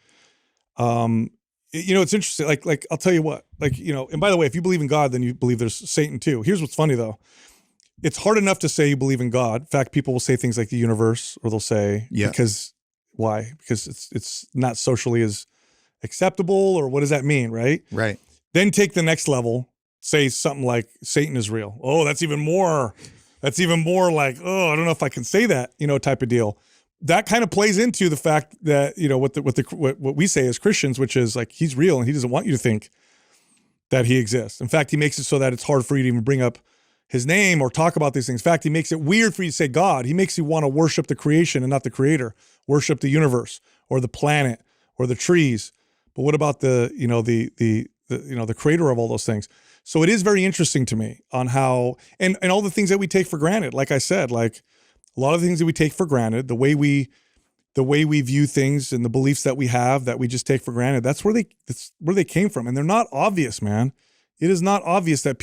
you know, it's interesting. Like, I'll tell you what, like, you know, and by the way, if you believe in God, then you believe there's Satan too. Here's what's funny though. It's hard enough to say you believe in God. In fact, people will say things like the universe, or they'll say, because why? Because it's not socially as acceptable, or what does that mean, right? Right. Then take the next level, say something like Satan is real. Oh, that's even more like, oh, I don't know if I can say that, you know, type of deal. That kind of plays into the fact that, you know, what we say as Christians, which is like, he's real and he doesn't want you to think that he exists. In fact, he makes it so that it's hard for you to even bring up his name or talk about these things. In fact, he makes it weird for you to say God. He makes you want to worship the creation and not the creator, worship the universe or the planet or the trees. But what about the creator of all those things? So it is very interesting to me on how, and all the things that we take for granted. Like I said, like a lot of the things that we take for granted, the way we view things and the beliefs that we have that we just take for granted, that's where they came from. And they're not obvious, man. It is not obvious at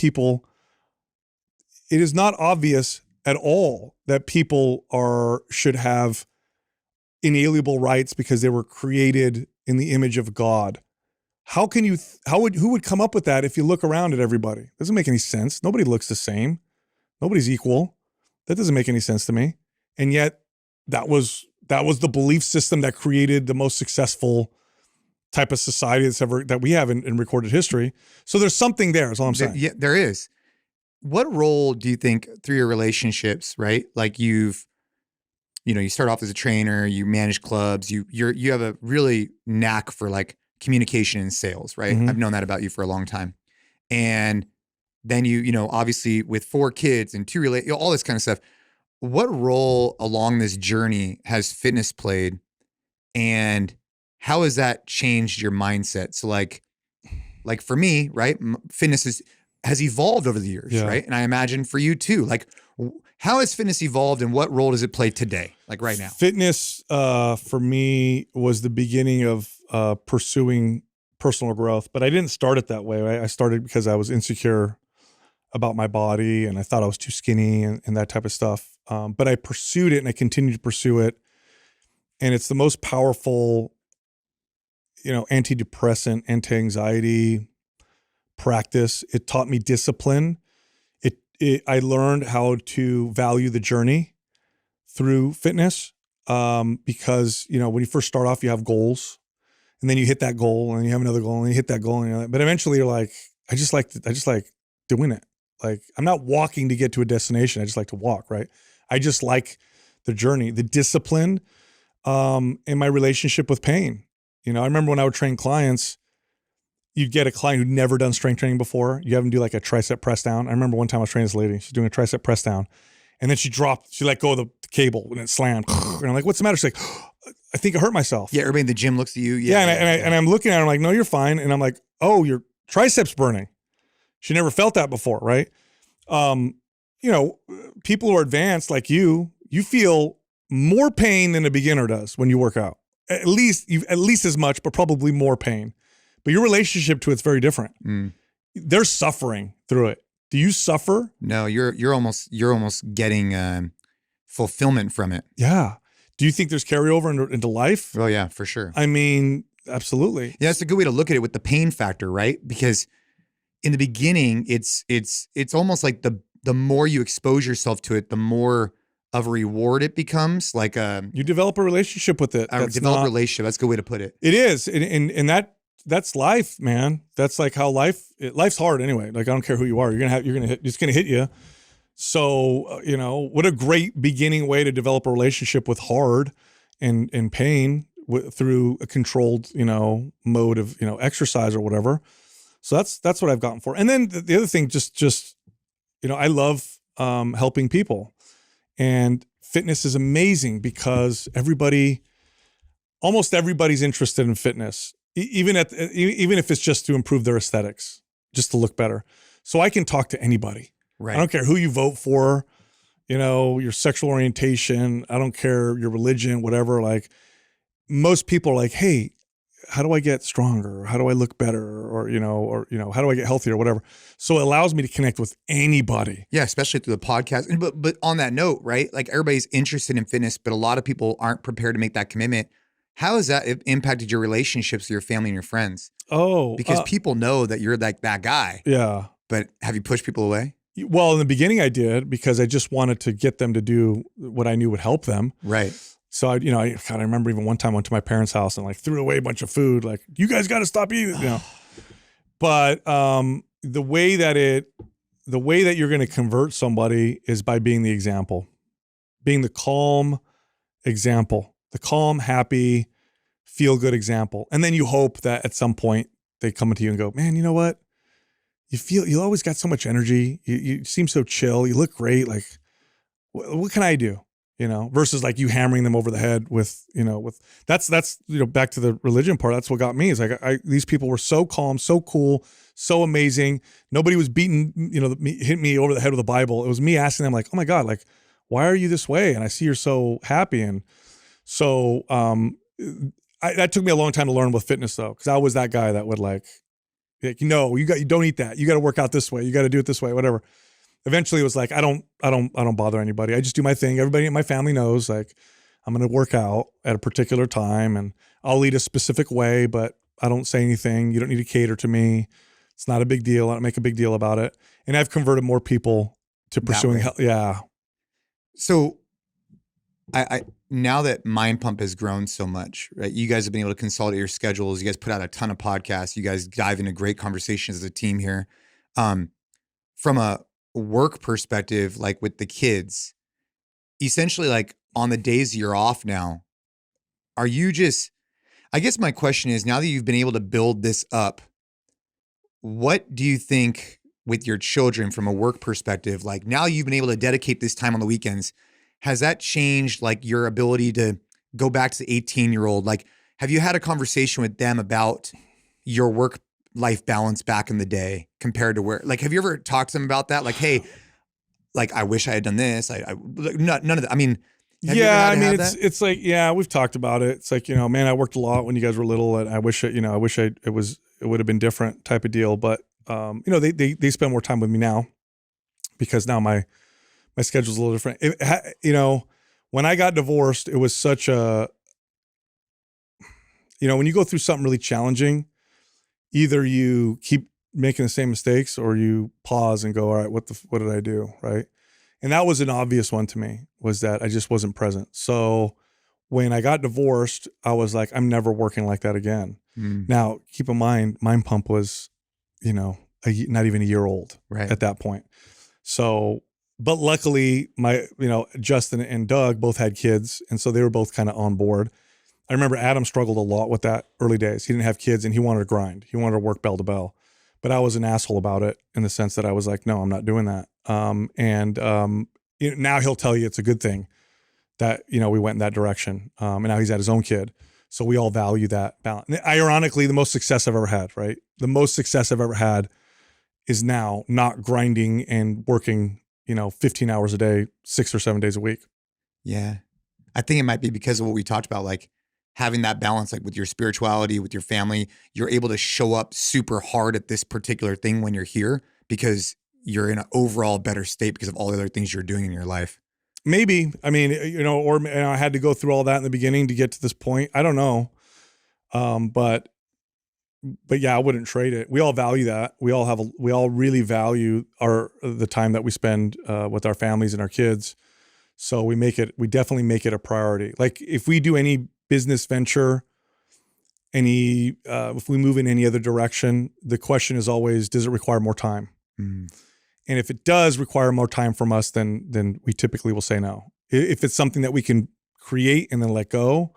all that people should have inalienable rights because they were created in the image of God. Who would come up with that if you look around at everybody? It doesn't make any sense. Nobody looks the same. Nobody's equal. That doesn't make any sense to me. And yet that was the belief system that created the most successful type of society that we have in recorded history. So there's something there, is all I'm saying. Yeah, there is. What role do you think through your relationships, right? Like you start off as a trainer, you manage clubs, you have a really knack for like communication and sales, right? Mm-hmm. I've known that about you for a long time. And then you know, obviously with 4 kids and 2 all this kind of stuff. What role along this journey has fitness played, and how has that changed your mindset? So like for me, right? Fitness has evolved over the years, right? And I imagine for you too. Like, how has fitness evolved, and what role does it play today, like right now? Fitness for me was the beginning of pursuing personal growth, but I didn't start it that way. Right? I started because I was insecure about my body and I thought I was too skinny and that type of stuff. But I pursued it and I continued to pursue it. And it's the most powerful, antidepressant, anti-anxiety practice. It taught me discipline. I learned how to value the journey through fitness. Because, when you first start off, you have goals and then you hit that goal and you have another goal and you hit that goal. But eventually you're like, I just like doing it. Like, I'm not walking to get to a destination. I just like to walk, right? I just like the journey, the discipline, and my relationship with pain. I remember when I would train clients, you'd get a client who'd never done strength training before. You have them do like a tricep press down. I remember one time I was training this lady. She's doing a tricep press down. And then she let go of the cable and it slammed. And I'm like, what's the matter? She's like, I think I hurt myself. Yeah, everybody in the gym looks at you. Yeah, and I'm looking at her, I'm like, no, you're fine. And I'm like, oh, your triceps burning. She never felt that before, right? People who are advanced like you feel more pain than a beginner does when you work out. At least as much, but probably more pain. But your relationship to it's very different. They're suffering through it. Do you suffer? No, you're almost getting fulfillment from it. Yeah. Do you think there's carryover into life? Oh yeah, for sure. I mean, absolutely. Yeah, that's a good way to look at it with the pain factor, right? Because in the beginning, it's almost like the more you expose yourself to it, the more of a reward it becomes. Like you develop a relationship with it. Relationship. That's a good way to put it. It is, and that's life, man. That's like how life's hard anyway. Like, I don't care who you are. It's gonna hit you. So, what a great beginning way to develop a relationship with hard and pain through a controlled, mode of, exercise or whatever. So that's what I've gotten for. And then the other thing, just, I love, helping people, and fitness is amazing because almost everybody's interested in fitness. Even if it's just to improve their aesthetics, just to look better. So I can talk to anybody. Right. I don't care who you vote for, your sexual orientation. I don't care your religion, whatever. Like, most people are like, hey, how do I get stronger? How do I look better? Or how do I get healthier or whatever? So it allows me to connect with anybody. Yeah, especially through the podcast. But on that note, right? Like, everybody's interested in fitness, but a lot of people aren't prepared to make that commitment. How has that impacted your relationships with your family and your friends? Because people know that you're like that guy. Yeah. But have you pushed people away? Well, in the beginning I did, because I just wanted to get them to do what I knew would help them. Right. So I remember even one time I went to my parents' house and like threw away a bunch of food. Like, you guys got to stop eating, But the way that you're going to convert somebody is by being the example, being the calm example, the calm, happy, feel good example. And then you hope that at some point they come to you and go, man, you know what? You always got so much energy. You seem so chill. You look great. Like, what can I do? Versus like you hammering them over the head with that's back to the religion part. That's what got me, is like, these people were so calm, so cool, so amazing. Nobody was beating, hitting me over the head with the Bible. It was me asking them like, oh my God, like, why are you this way? And I see you're so happy. And so, that took me a long time to learn with fitness though. Cause I was that guy that would like, you don't eat that. You got to work out this way. You got to do it this way, whatever. Eventually it was like, I don't bother anybody. I just do my thing. Everybody in my family knows, like, I'm going to work out at a particular time and I'll eat a specific way, but I don't say anything. You don't need to cater to me. It's not a big deal. I don't make a big deal about it. And I've converted more people to pursuing health. Yeah. So I now that Mind Pump has grown so much, right? You guys have been able to consolidate your schedules. You guys put out a ton of podcasts. You guys dive into great conversations as a team here. From a work perspective, like with the kids, essentially, like on the days you're off now, are you just, I guess my question is, now that you've been able to build this up, what do you think with your children from a work perspective? Like, now you've been able to dedicate this time on the weekends. Has that changed like your ability to go back to the 18-year-old? Like, have you had a conversation with them about your work-life balance back in the day compared to where, like, have you ever talked to them about that? Like, hey, like, I wish I had done this. None of that. I mean, Yeah, I mean, it's like, yeah, we've talked about it. It's like, man, I worked a lot when you guys were little, and I wish it would have been different type of deal. But they spend more time with me now because now my schedule's a little different. When I got divorced, it was such a, when you go through something really challenging, either you keep making the same mistakes or you pause and go, all right, what did I do? Right. And that was an obvious one to me, was that I just wasn't present. So when I got divorced, I was like, I'm never working like that again. Now, keep in mind, Mind Pump was, not even a year old at that point. So, but luckily Justin and Doug both had kids. And so they were both kind of on board. I remember Adam struggled a lot with that early days. He didn't have kids and he wanted to grind. He wanted to work bell to bell. But I was an asshole about it in the sense that I was like, no, I'm not doing that. Now he'll tell you it's a good thing that, we went in that direction. And now he's had his own kid. So we all value that balance. And ironically, the most success I've ever had, right? The most success I've ever had is now not grinding and working, 15 hours a day, 6 or 7 days a week. Yeah. I think it might be because of what we talked about, like having that balance, like with your spirituality, with your family, you're able to show up super hard at this particular thing when you're here because you're in an overall better state because of all the other things you're doing in your life. Maybe. I mean, or I had to go through all that in the beginning to get to this point. I don't know. But yeah, I wouldn't trade it. We all value that. We all really value the time that we spend with our families and our kids. So we definitely make it a priority. Like if we do any business venture, if we move in any other direction, the question is always, does it require more time? And if it does require more time from us, then we typically will say no. If it's something that we can create and then let go,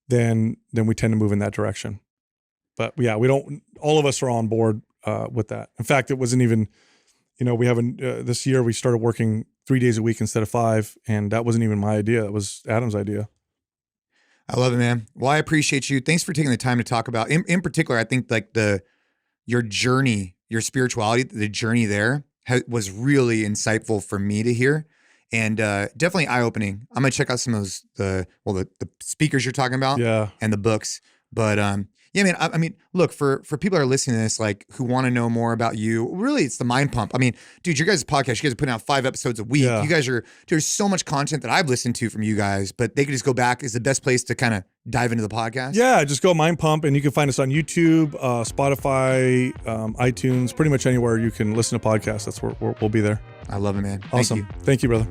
then we tend to move in that direction. But yeah, all of us are on board with that. In fact, it wasn't even, this year we started working 3 days a week instead of 5. And that wasn't even my idea. That was Adam's idea. I love it, man. Well, I appreciate you. Thanks for taking the time to talk about, in particular, I think like your journey, your spirituality, the journey there was really insightful for me to hear, and definitely eye-opening. I'm gonna check out some of the speakers you're talking about, and the books. But yeah, man. I mean, look, for people that are listening to this, like who want to know more about you, really, it's the Mind Pump. I mean, dude, your guys' podcast, you guys are putting out 5 episodes a week. Yeah. You guys there's so much content that I've listened to from you guys, but they could just go back. Is the best place to kind of dive into the podcast? Yeah, just go Mind Pump, and you can find us on YouTube, Spotify, iTunes, pretty much anywhere you can listen to podcasts. That's where we'll be there. I love it, man. Awesome. Thank you, brother.